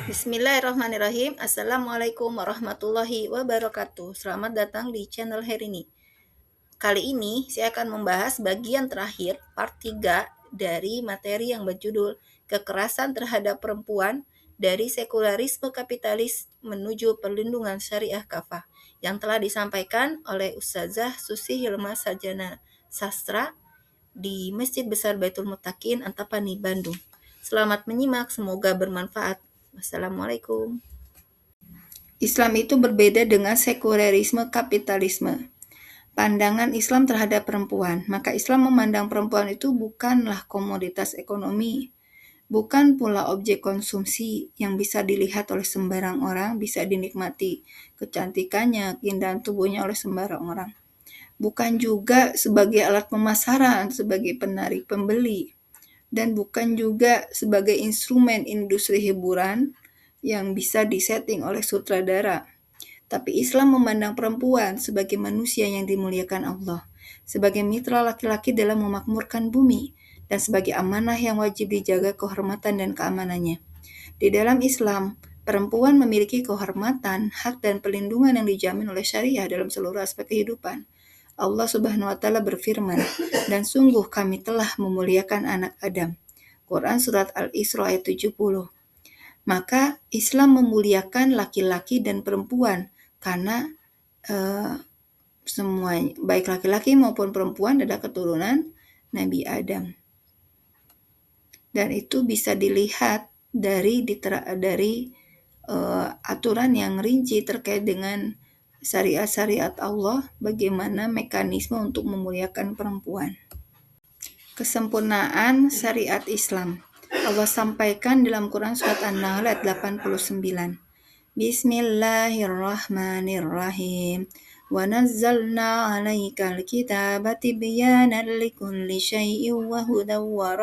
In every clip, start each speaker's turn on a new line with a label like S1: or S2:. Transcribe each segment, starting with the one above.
S1: Bismillahirrahmanirrahim. Assalamualaikum warahmatullahi wabarakatuh. Selamat datang di channel Herini. Kali ini saya akan membahas bagian terakhir part 3 dari materi yang berjudul Kekerasan terhadap perempuan dari sekularisme kapitalis menuju perlindungan syariah kafah yang telah disampaikan oleh Ustazah Susi Hilma Sarjana Sastra di Masjid Besar Baitul Muttaqin Antapani, Bandung. Selamat menyimak, semoga bermanfaat. Wassalamualaikum. Islam itu berbeda dengan sekularisme kapitalisme. Pandangan Islam terhadap perempuan, maka Islam memandang perempuan itu bukanlah komoditas ekonomi, bukan pula objek konsumsi yang bisa dilihat oleh sembarang orang, bisa dinikmati kecantikannya, keindahan tubuhnya oleh sembarang orang. Bukan juga sebagai alat pemasaran, sebagai penarik pembeli, dan bukan juga sebagai instrumen industri hiburan yang bisa disetting oleh sutradara. Tapi Islam memandang perempuan sebagai manusia yang dimuliakan Allah, sebagai mitra laki-laki dalam memakmurkan bumi, dan sebagai amanah yang wajib dijaga kehormatan dan keamanannya. Di dalam Islam, perempuan memiliki kehormatan, hak, dan perlindungan yang dijamin oleh syariah dalam seluruh aspek kehidupan. Allah Subhanahu wa Ta'ala berfirman, "Dan sungguh kami telah memuliakan anak Adam." Quran Surat Al-Isra ayat 70. Maka Islam memuliakan laki-laki dan perempuan karena semua baik laki-laki maupun perempuan adalah keturunan Nabi Adam. Dan itu bisa dilihat dari aturan yang rinci terkait dengan syariat-syariat Allah, bagaimana mekanisme untuk memuliakan perempuan. Kesempurnaan syariat Islam. Allah sampaikan dalam Quran Surat An-Nahl ayat 89. Bismillahirrahmanirrahim. Wa nazzalna 'alaikal kitaba tibyanan likulli syai'in wa hudan wa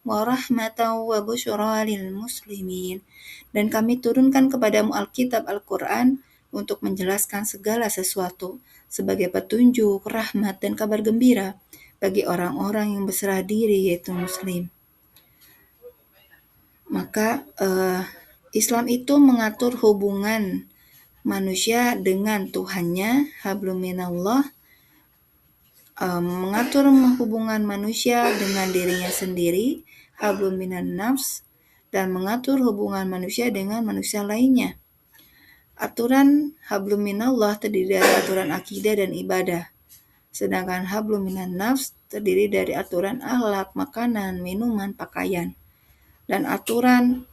S1: rahmatan wa busyra lil muslimin. Dan kami turunkan kepadamu Alkitab Al-Quran untuk menjelaskan segala sesuatu sebagai petunjuk, rahmat, dan kabar gembira bagi orang-orang yang berserah diri, yaitu muslim. Maka Islam itu mengatur hubungan manusia dengan Tuhannya, hablum minallah, mengatur hubungan manusia dengan dirinya sendiri, hablum minan nafs, dan mengatur hubungan manusia dengan manusia lainnya. Aturan hablum minallah terdiri dari aturan akidah dan ibadah. Sedangkan hablum minan nafs terdiri dari aturan akhlak, makanan, minuman, pakaian. Dan aturan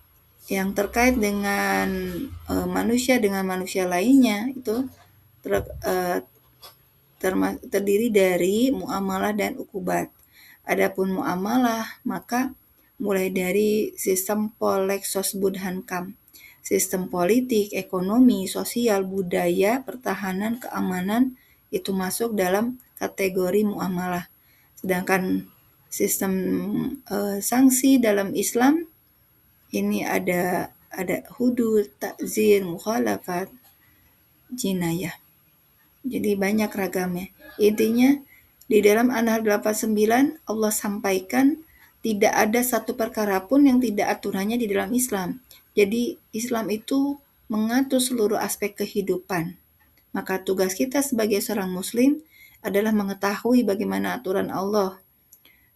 S1: yang terkait dengan manusia dengan manusia lainnya itu terdiri dari muamalah dan ukubat. Adapun muamalah maka mulai dari sistem Polexos Budhankam, sistem politik, ekonomi, sosial, budaya, pertahanan, keamanan itu masuk dalam kategori muamalah. Sedangkan sistem sanksi dalam Islam ini ada hudud, takzir, mukhalafat, jinayah. Jadi banyak ragamnya. Intinya di dalam An-Nahl 89 Allah sampaikan tidak ada satu perkara pun yang tidak aturannya di dalam Islam. Jadi Islam itu mengatur seluruh aspek kehidupan. Maka tugas kita sebagai seorang muslim adalah mengetahui bagaimana aturan Allah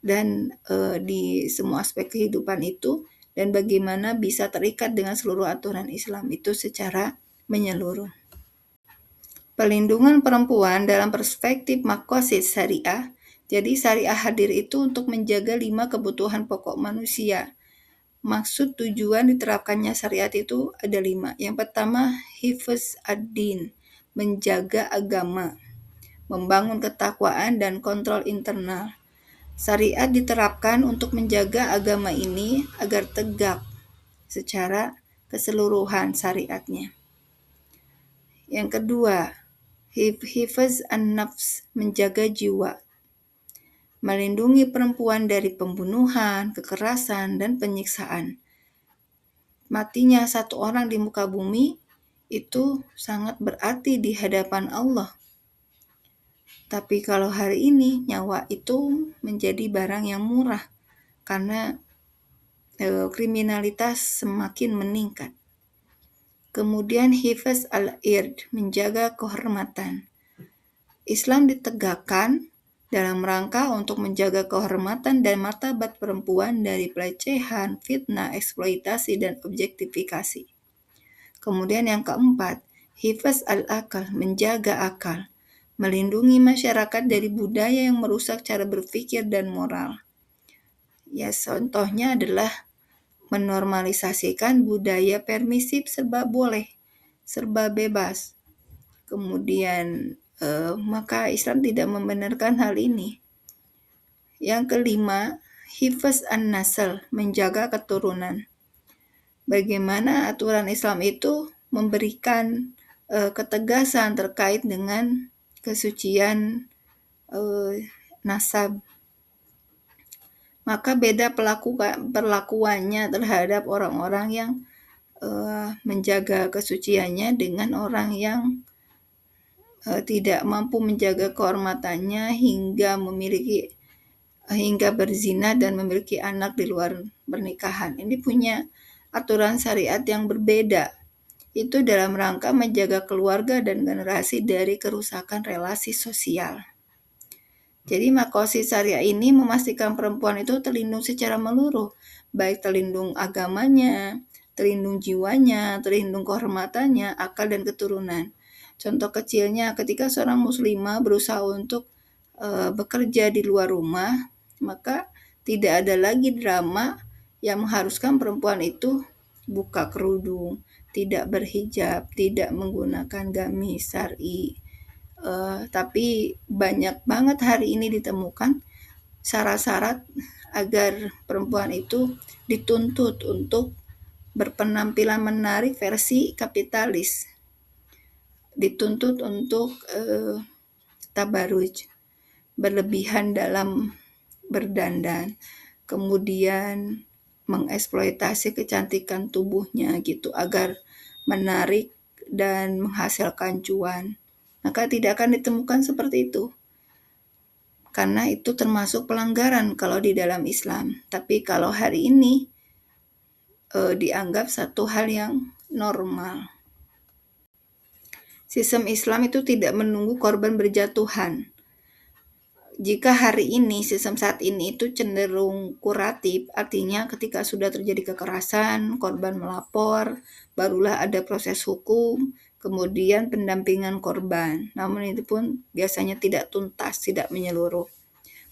S1: dan di semua aspek kehidupan itu, dan bagaimana bisa terikat dengan seluruh aturan Islam itu secara menyeluruh. Pelindungan perempuan dalam perspektif maqasid syariah. Jadi syariah hadir itu untuk menjaga 5 kebutuhan pokok manusia. Maksud tujuan diterapkannya syariat itu ada 5. Yang pertama, hifz ad-din, menjaga agama, membangun ketakwaan dan kontrol internal. Syariat diterapkan untuk menjaga agama ini agar tegak secara keseluruhan syariatnya. Yang kedua, hifz an-nafs, menjaga jiwa, melindungi perempuan dari pembunuhan, kekerasan, dan penyiksaan. Matinya satu orang di muka bumi itu sangat berarti di hadapan Allah. Tapi kalau hari ini nyawa itu menjadi barang yang murah karena kriminalitas semakin meningkat. Kemudian hifz al-ird, menjaga kehormatan. Islam ditegakkan dalam rangka untuk menjaga kehormatan dan martabat perempuan dari pelecehan, fitnah, eksploitasi, dan objektifikasi. Kemudian yang keempat, hifz al-akal, menjaga akal, melindungi masyarakat dari budaya yang merusak cara berpikir dan moral. Ya, contohnya adalah menormalisasikan budaya permisif, serba boleh, serba bebas. Kemudian maka Islam tidak membenarkan hal ini. Yang kelima, hifz an-nasl, menjaga keturunan. Bagaimana aturan Islam itu memberikan ketegasan terkait dengan kesucian nasab. Maka beda perlakuannya terhadap orang-orang yang menjaga kesuciannya dengan orang yang tidak mampu menjaga kehormatannya hingga berzina dan memiliki anak di luar pernikahan. Ini punya aturan syariat yang berbeda. Itu dalam rangka menjaga keluarga dan generasi dari kerusakan relasi sosial. Jadi makosid syariah ini memastikan perempuan itu terlindung secara menyeluruh, baik terlindung agamanya, terlindung jiwanya, terlindung kehormatannya, akal dan keturunan. Contoh kecilnya ketika seorang muslimah berusaha untuk bekerja di luar rumah, maka tidak ada lagi drama yang mengharuskan perempuan itu buka kerudung, tidak berhijab, tidak menggunakan gamis syar'i. Tapi banyak banget hari ini ditemukan syarat-syarat agar perempuan itu dituntut untuk berpenampilan menarik versi kapitalis, dituntut untuk tabaruj, berlebihan dalam berdandan, kemudian mengeksploitasi kecantikan tubuhnya gitu agar menarik dan menghasilkan cuan. Maka tidak akan ditemukan seperti itu. Karena itu termasuk pelanggaran kalau di dalam Islam. Tapi kalau hari ini dianggap satu hal yang normal. Sistem Islam itu tidak menunggu korban berjatuhan. Jika hari ini, sistem saat ini itu cenderung kuratif, artinya ketika sudah terjadi kekerasan, korban melapor, barulah ada proses hukum, kemudian pendampingan korban. Namun itu pun biasanya tidak tuntas, tidak menyeluruh.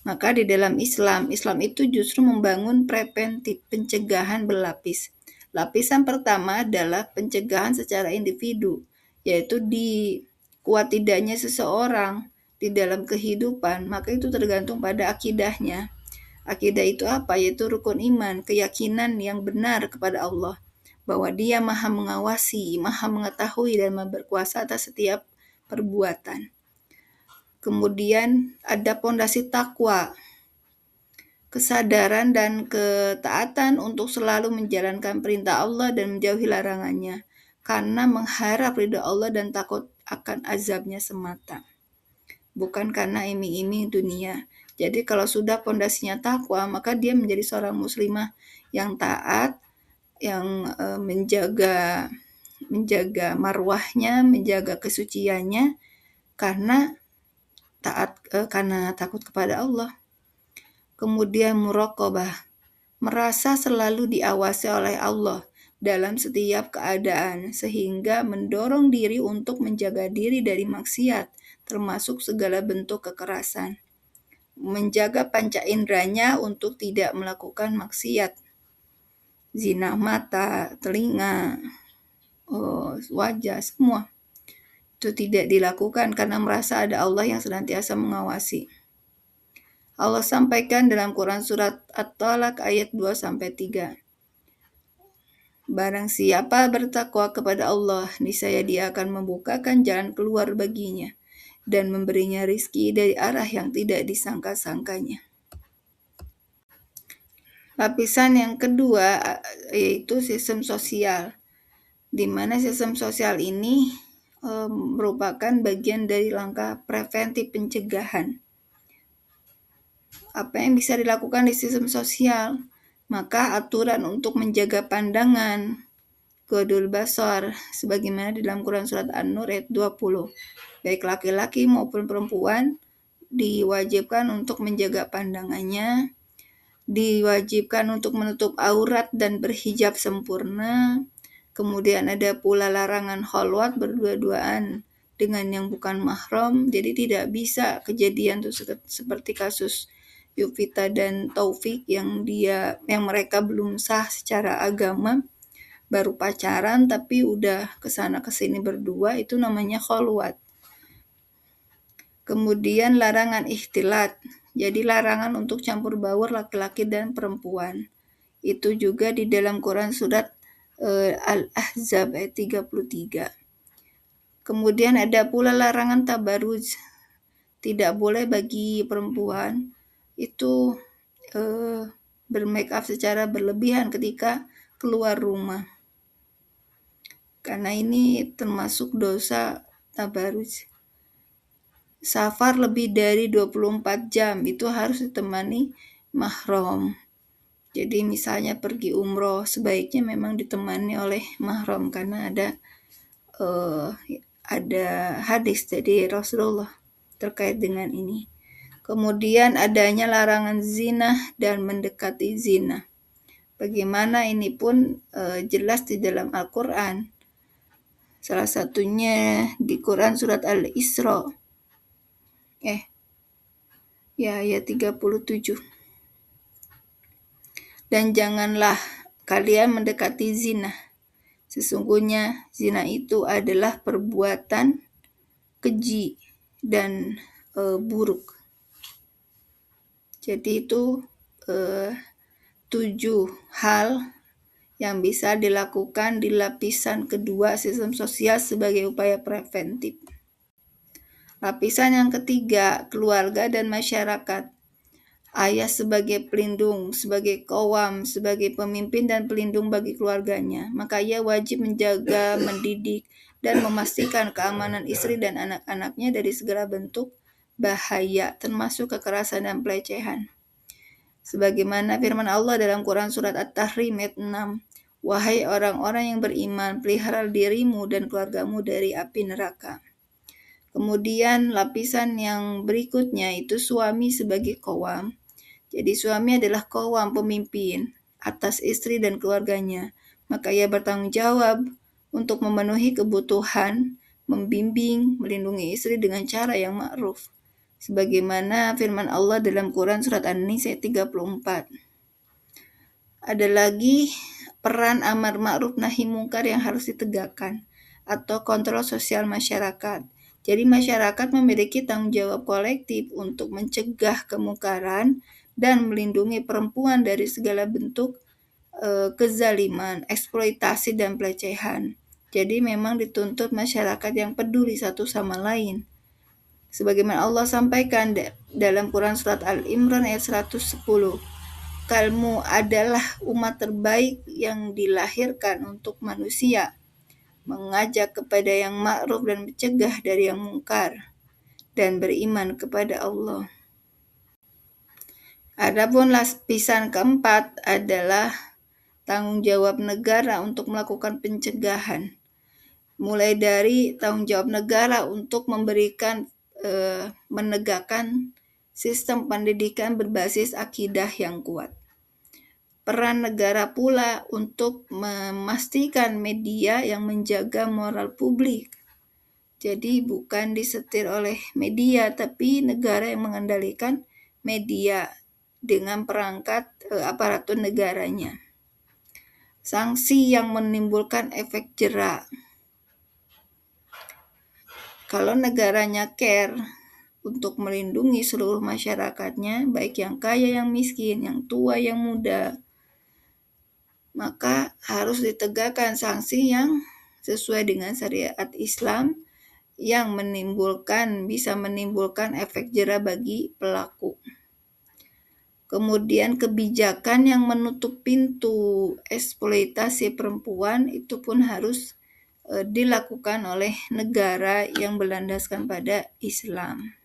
S1: Maka di dalam Islam itu justru membangun preventif, pencegahan berlapis. Lapisan pertama adalah pencegahan secara individu, yaitu di kuat tidaknya seseorang di dalam kehidupan, maka itu tergantung pada akidahnya. Akidah itu apa? Yaitu rukun iman, keyakinan yang benar kepada Allah, bahwa Dia Maha mengawasi, Maha mengetahui dan berkuasa atas setiap perbuatan. Kemudian ada pondasi takwa, kesadaran dan ketaatan untuk selalu menjalankan perintah Allah dan menjauhi larangannya, karena mengharap ridha Allah dan takut akan azabnya semata, bukan karena iming-iming dunia. Jadi kalau sudah pondasinya takwa, maka dia menjadi seorang muslimah yang taat, yang menjaga marwahnya, menjaga kesuciannya karena karena takut kepada Allah. Kemudian muraqabah, merasa selalu diawasi oleh Allah dalam setiap keadaan, sehingga mendorong diri untuk menjaga diri dari maksiat, termasuk segala bentuk kekerasan. Menjaga panca inderanya untuk tidak melakukan maksiat, zina mata, telinga, wajah, semua. Itu tidak dilakukan karena merasa ada Allah yang senantiasa mengawasi. Allah sampaikan dalam Quran surat At-Talaq ayat 2-3. Barang siapa bertakwa kepada Allah, niscaya Dia akan membukakan jalan keluar baginya dan memberinya rizki dari arah yang tidak disangka-sangkanya. Lapisan yang kedua yaitu sistem sosial, di mana sistem sosial ini merupakan bagian dari langkah preventif pencegahan. Apa yang bisa dilakukan di sistem sosial? Maka aturan untuk menjaga pandangan Ghodul Basar sebagaimana di dalam Quran surat An-Nur ayat 20. Baik laki-laki maupun perempuan diwajibkan untuk menjaga pandangannya, diwajibkan untuk menutup aurat dan berhijab sempurna. Kemudian ada pula larangan kholwat berdua-duaan dengan yang bukan mahram. Jadi tidak bisa kejadian tuh seperti kasus Yuvita dan Taufik yang mereka belum sah secara agama, baru pacaran tapi udah kesana kesini berdua, itu namanya kholwat. Kemudian larangan ikhtilat, jadi larangan untuk campur baur laki-laki dan perempuan. Itu juga di dalam Quran surat Al-Ahzab ayat 33. Kemudian ada pula larangan tabaruj. Tidak boleh bagi perempuan itu bermake up secara berlebihan ketika keluar rumah. Karena ini termasuk dosa tabaruj. Safar lebih dari 24 jam itu harus ditemani mahram. Jadi misalnya pergi umroh sebaiknya memang ditemani oleh mahram karena ada hadis dari Rasulullah terkait dengan ini. Kemudian adanya larangan zina dan mendekati zina. Bagaimana ini pun jelas di dalam Al-Quran. Salah satunya di Quran surat Al-Isra. Ayat 37. Dan janganlah kalian mendekati zina. Sesungguhnya zina itu adalah perbuatan keji dan buruk. Jadi itu 7 hal yang bisa dilakukan di lapisan kedua sistem sosial sebagai upaya preventif. Lapisan yang ketiga, keluarga dan masyarakat. Ayah sebagai pelindung, sebagai qawam, sebagai pemimpin dan pelindung bagi keluarganya. Maka ia wajib menjaga, mendidik, dan memastikan keamanan istri dan anak-anaknya dari segala bentuk bahaya, termasuk kekerasan dan pelecehan. Sebagaimana firman Allah dalam Quran surat At-Tahrim ayat 6. Wahai orang-orang yang beriman, pelihara dirimu dan keluargamu dari api neraka. Kemudian lapisan yang berikutnya itu suami sebagai qawam. Jadi suami adalah qawam, pemimpin atas istri dan keluarganya. Maka ia bertanggung jawab untuk memenuhi kebutuhan, membimbing, melindungi istri dengan cara yang ma'ruf. Sebagaimana firman Allah dalam Quran surat An-Nisa 34. Ada lagi peran amar ma'ruf nahi mungkar yang harus ditegakkan atau kontrol sosial masyarakat. Jadi masyarakat memiliki tanggung jawab kolektif untuk mencegah kemungkaran dan melindungi perempuan dari segala bentuk kezaliman, eksploitasi dan pelecehan. Jadi memang dituntut masyarakat yang peduli satu sama lain. Sebagaimana Allah sampaikan dalam Quran surat Al-Imran ayat 110. Kamu adalah umat terbaik yang dilahirkan untuk manusia, mengajak kepada yang ma'ruf dan mencegah dari yang mungkar, dan beriman kepada Allah. Adapun lapisan keempat adalah tanggung jawab negara untuk melakukan pencegahan. Mulai dari tanggung jawab negara untuk memberikan menegakkan sistem pendidikan berbasis akidah yang kuat. Peran negara pula untuk memastikan media yang menjaga moral publik. Jadi bukan disetir oleh media, tapi negara yang mengendalikan media dengan perangkat aparatur negaranya. Sanksi yang menimbulkan efek jera. Kalau negaranya care untuk melindungi seluruh masyarakatnya, baik yang kaya, yang miskin, yang tua, yang muda, maka harus ditegakkan sanksi yang sesuai dengan syariat Islam yang bisa menimbulkan efek jera bagi pelaku. Kemudian kebijakan yang menutup pintu eksploitasi perempuan itu pun harus dilakukan oleh negara yang berlandaskan pada Islam.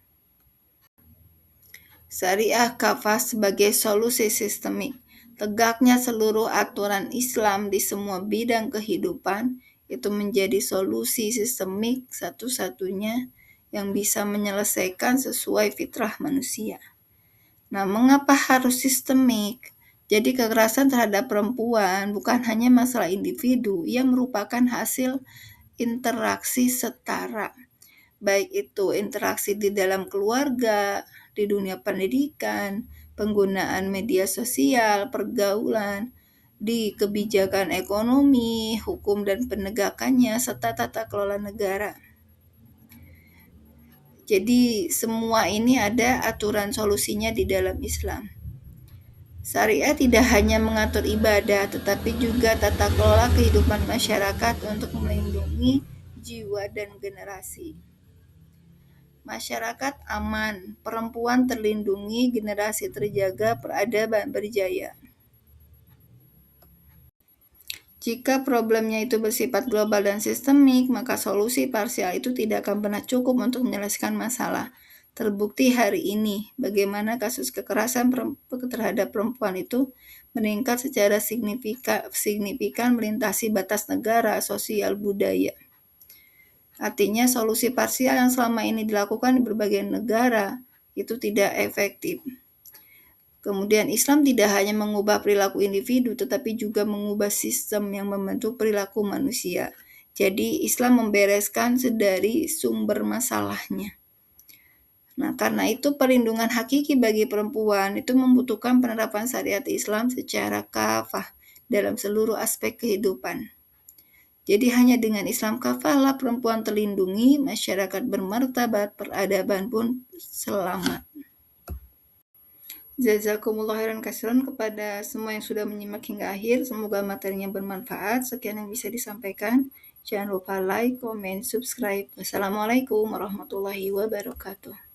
S1: Syariah kafah sebagai solusi sistemik. Tegaknya seluruh aturan Islam di semua bidang kehidupan itu menjadi solusi sistemik satu-satunya yang bisa menyelesaikan sesuai fitrah manusia. Nah, mengapa harus sistemik? Jadi kekerasan terhadap perempuan bukan hanya masalah individu, ia merupakan hasil interaksi setara, baik itu interaksi di dalam keluarga, di dunia pendidikan, penggunaan media sosial, pergaulan, di kebijakan ekonomi, hukum dan penegakannya, serta tata kelola negara. Jadi semua ini ada aturan solusinya di dalam Islam. Syariat tidak hanya mengatur ibadah, tetapi juga tata kelola kehidupan masyarakat untuk melindungi jiwa dan generasi. Masyarakat aman, perempuan terlindungi, generasi terjaga, peradaban berjaya. Jika problemnya itu bersifat global dan sistemik, maka solusi parsial itu tidak akan pernah cukup untuk menyelesaikan masalah. Terbukti hari ini bagaimana kasus kekerasan terhadap perempuan itu meningkat secara signifikan melintasi batas negara, sosial, budaya. Artinya solusi parsial yang selama ini dilakukan di berbagai negara itu tidak efektif. Kemudian Islam tidak hanya mengubah perilaku individu, tetapi juga mengubah sistem yang membentuk perilaku manusia. Jadi Islam membereskan dari sumber masalahnya. Nah, karena itu perlindungan hakiki bagi perempuan itu membutuhkan penerapan syariat Islam secara kafah dalam seluruh aspek kehidupan. Jadi hanya dengan Islam kafahlah perempuan terlindungi, masyarakat bermartabat, peradaban pun selamat. Jazakumullah khairan katsiran kepada semua yang sudah menyimak hingga akhir. Semoga materinya bermanfaat. Sekian yang bisa disampaikan. Jangan lupa like, comment, subscribe. Wassalamualaikum warahmatullahi wabarakatuh.